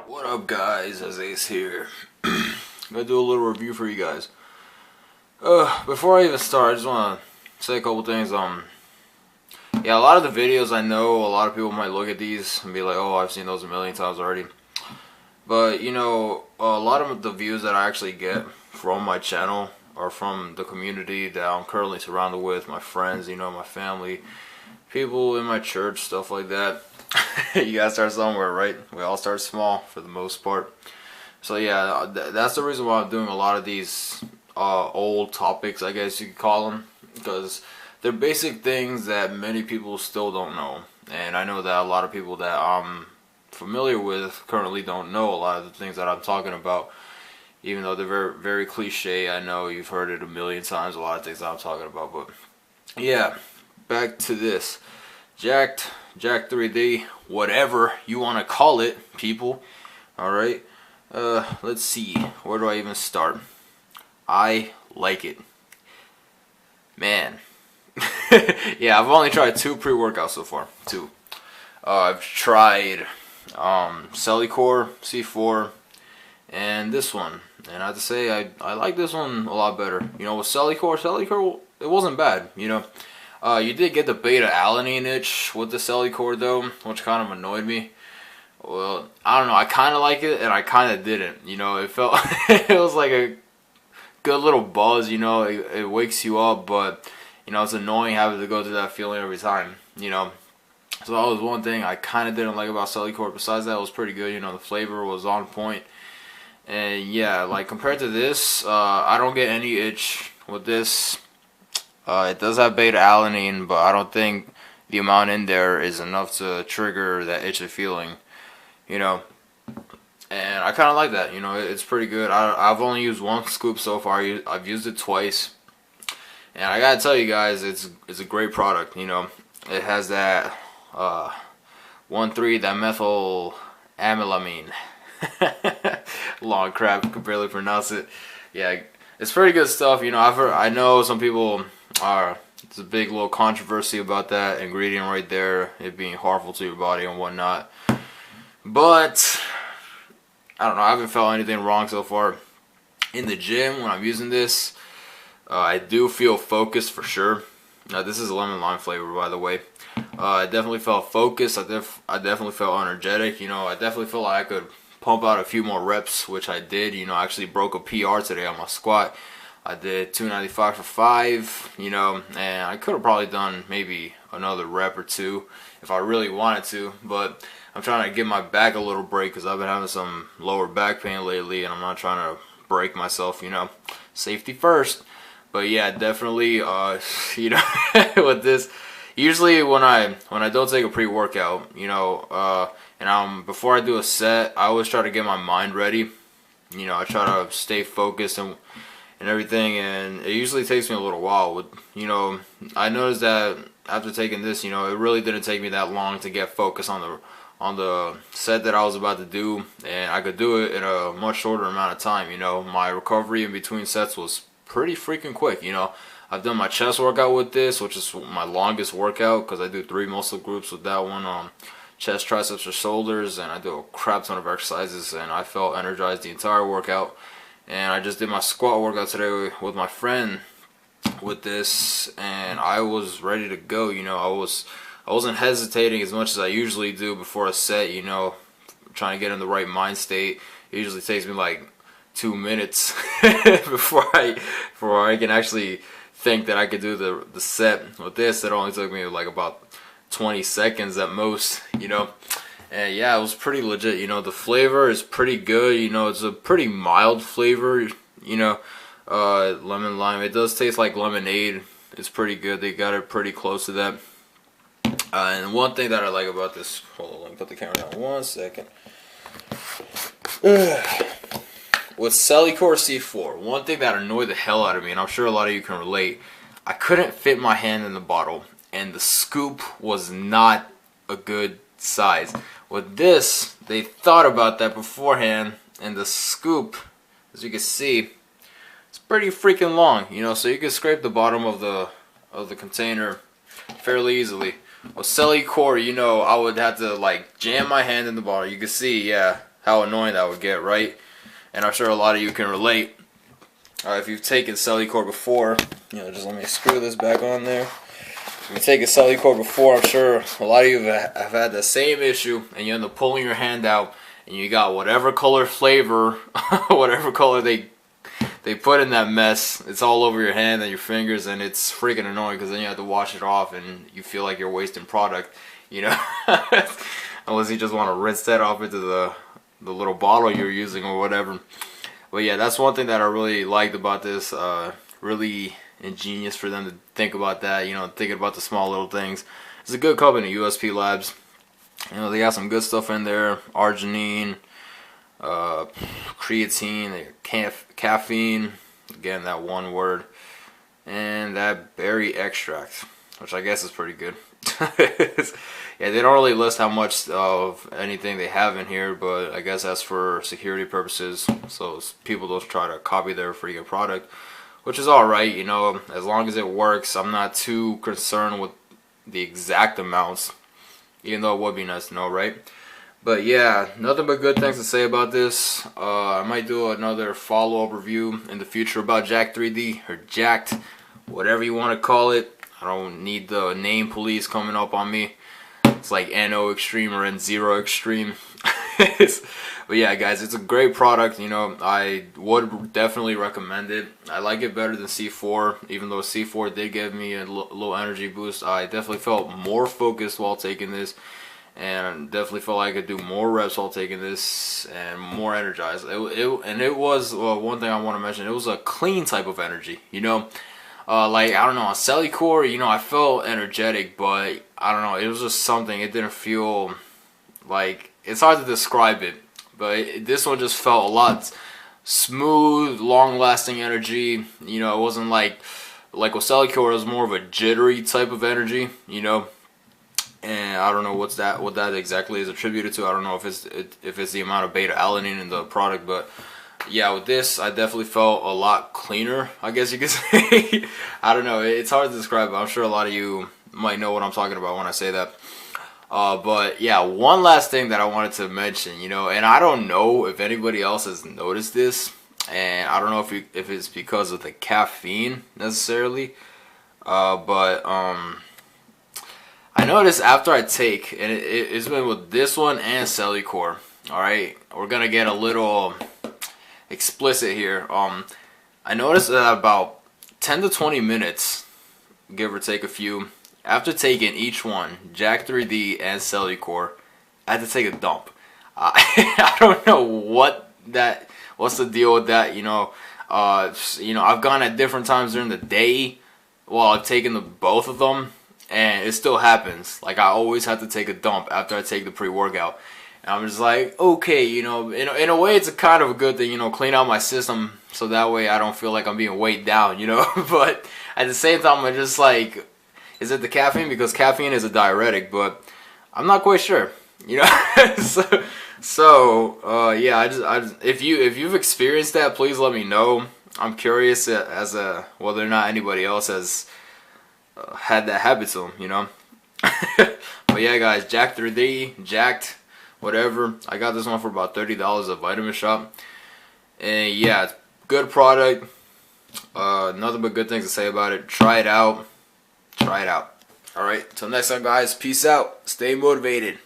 What up, guys? As Ace here. I'm gonna do a little review for you guys. Before I even start, I just wanna say a couple things. Yeah, a lot of the videos, I know a lot of people might look at these and be like, "Oh, I've seen those a million times already." But you know, a lot of the views that I actually get from my channel are from the community that I'm currently surrounded with, my friends, you know, my family, people in my church, stuff like that. You gotta start somewhere, right? We all start small for the most part. So yeah, that's the reason why I'm doing a lot of these old topics, I guess you could call them, because they're basic things that many people still don't know. And I know that a lot of people that I'm familiar with currently don't know a lot of the things that I'm talking about, even though they're very, very cliche. I know you've heard it a million times, a lot of things that I'm talking about. But yeah, back to this. Jack3d, whatever you want to call it, people. Alright, let's see, where do I even start? I like it. Man. Yeah, I've only tried 2 pre-workouts so far. 2. I've tried Celicore C4 and this one. And I have to say, I like this one a lot better. You know, with Celicore, it wasn't bad, you know. You did get the beta-alanine itch with the Celicore though, which kind of annoyed me. Well, I don't know, I kind of like it and I kind of didn't. You know, it felt, it was like a good little buzz, you know, it wakes you up, but, you know, it's annoying having to go through that feeling every time, you know. So that was one thing I kind of didn't like about Celicore. Besides that, it was pretty good, you know, the flavor was on point. And yeah, like compared to this, I don't get any itch with this. It does have beta-alanine, but I don't think the amount in there is enough to trigger that itchy feeling, you know. And I kind of like that, you know, it's pretty good. I've only used 1 scoop so far. I've used it twice. And I gotta tell you guys, it's a great product, you know. It has that 1,3 dimethylamylamine. Long crap, could barely pronounce it. Yeah, it's pretty good stuff, you know. I know some people it's a big little controversy about that ingredient right there, it being harmful to your body and whatnot. But I don't know, I haven't felt anything wrong so far. In the gym, when I'm using this, I do feel focused for sure. This is a lemon lime flavor, by the way. I definitely felt focused. I definitely felt energetic. You know, I definitely felt like I could pump out a few more reps, which I did. You know, I actually broke a PR today on my squat. I did 295 for 5, you know, and I could have probably done maybe another rep or 2 if I really wanted to, but I'm trying to give my back a little break because I've been having some lower back pain lately, and I'm not trying to break myself, you know, safety first. But yeah, definitely, you know, with this, usually when I don't take a pre-workout, you know, and before I do a set, I always try to get my mind ready. You know, I try to stay focused and everything, and it usually takes me a little while. You know, I noticed that after taking this, you know, it really didn't take me that long to get focused on the set that I was about to do, and I could do it in a much shorter amount of time. You know, my recovery in between sets was pretty freaking quick. You know, I've done my chest workout with this, which is my longest workout because I do 3 muscle groups with that one, chest, triceps, or shoulders, and I do a crap ton of exercises, and I felt energized the entire workout. And I just did my squat workout today with my friend with this, and I was ready to go. You know, I wasn't hesitating as much as I usually do before a set. You know, trying to get in the right mind state. It usually takes me like 2 minutes before I can actually think that I could do the set. With this, it only took me like about 20 seconds at most. You know. And yeah, it was pretty legit. You know, the flavor is pretty good. You know, it's a pretty mild flavor. You know, lemon lime. It does taste like lemonade. It's pretty good. They got it pretty close to that. And one thing that I like about this, hold on, let me put the camera down 1 second. With Celicore C4, one thing that annoyed the hell out of me, and I'm sure a lot of you can relate, I couldn't fit my hand in the bottle, and the scoop was not a good size. With this, they thought about that beforehand, and the scoop, as you can see, it's pretty freaking long, you know, so you can scrape the bottom of the container fairly easily. With Celicore, you know, I would have to like jam my hand in the bottle. You can see, yeah, how annoying that would get, right? And I'm sure a lot of you can relate. If you've taken Cellucor before, just let me screw this back on there. If you've taken Cellucor before, I'm sure a lot of you have had the same issue, and you end up pulling your hand out, and you got whatever color flavor, whatever color they put in that mess, it's all over your hand and your fingers, and it's freaking annoying because then you have to wash it off, and you feel like you're wasting product, unless you just want to rinse that off into the little bottle you're using or whatever. But yeah, that's one thing that I really liked about this. Really ingenious for them to think about that, thinking about the small little things. It's a good company, USP Labs. They got some good stuff in there. Arginine, creatine, caffeine, again that one word, and that berry extract, which I guess is pretty good. Yeah, they don't really list how much of anything they have in here, but I guess that's for security purposes, so people don't try to copy their freaking product, which is alright, as long as it works. I'm not too concerned with the exact amounts, even though it would be nice to know, right? But yeah, nothing but good things to say about this. I might do another follow-up review in the future about Jack3d, or Jacked, whatever you want to call it. I don't need the name police coming up on me. It's like NO Extreme or N0 Extreme. But yeah, guys, it's a great product. I would definitely recommend it. I like it better than C4, even though C4 did give me a little energy boost. I definitely felt more focused while taking this, and definitely felt like I could do more reps while taking this and more energized. It was one thing I want to mention. It was a clean type of energy, like, I don't know, on Cellucor, I felt energetic, but I don't know, it was just something. It didn't feel like, it's hard to describe it, but this one just felt a lot smooth, long-lasting energy. It wasn't like with Cellucor, it was more of a jittery type of energy, and I don't know what that exactly is attributed to. I don't know if it's the amount of beta alanine in the product, but yeah, with this, I definitely felt a lot cleaner, I guess you could say. I don't know, it's hard to describe, but I'm sure a lot of you might know what I'm talking about when I say that. But yeah, one last thing that I wanted to mention, and I don't know if anybody else has noticed this, and I don't know if it's because of the caffeine necessarily, but I noticed after I take, and it's been with this one and Cellucor, alright, we're gonna get a little explicit here. I noticed that about 10 to 20 minutes, give or take a few, after taking each one, Jack3d and Cellucor, I had to take a dump. I don't know what's the deal with that. I've gone at different times during the day while I've taken both of them, and it still happens. Like, I always have to take a dump after I take the pre-workout. And I'm just like, okay, in a way it's a kind of a good thing, clean out my system so that way I don't feel like I'm being weighed down, But at the same time, I'm just like, is it the caffeine? Because caffeine is a diuretic, but I'm not quite sure, So yeah, I just if you've experienced that, please let me know. I'm curious as whether or not anybody else has had that habit to them, But yeah, guys, Jack3d, Jacked, whatever. I got this one for about $30 at Vitamin Shop, and yeah, it's good product. Nothing but good things to say about it. Try it out. Alright, till next time, guys. Peace out. Stay motivated.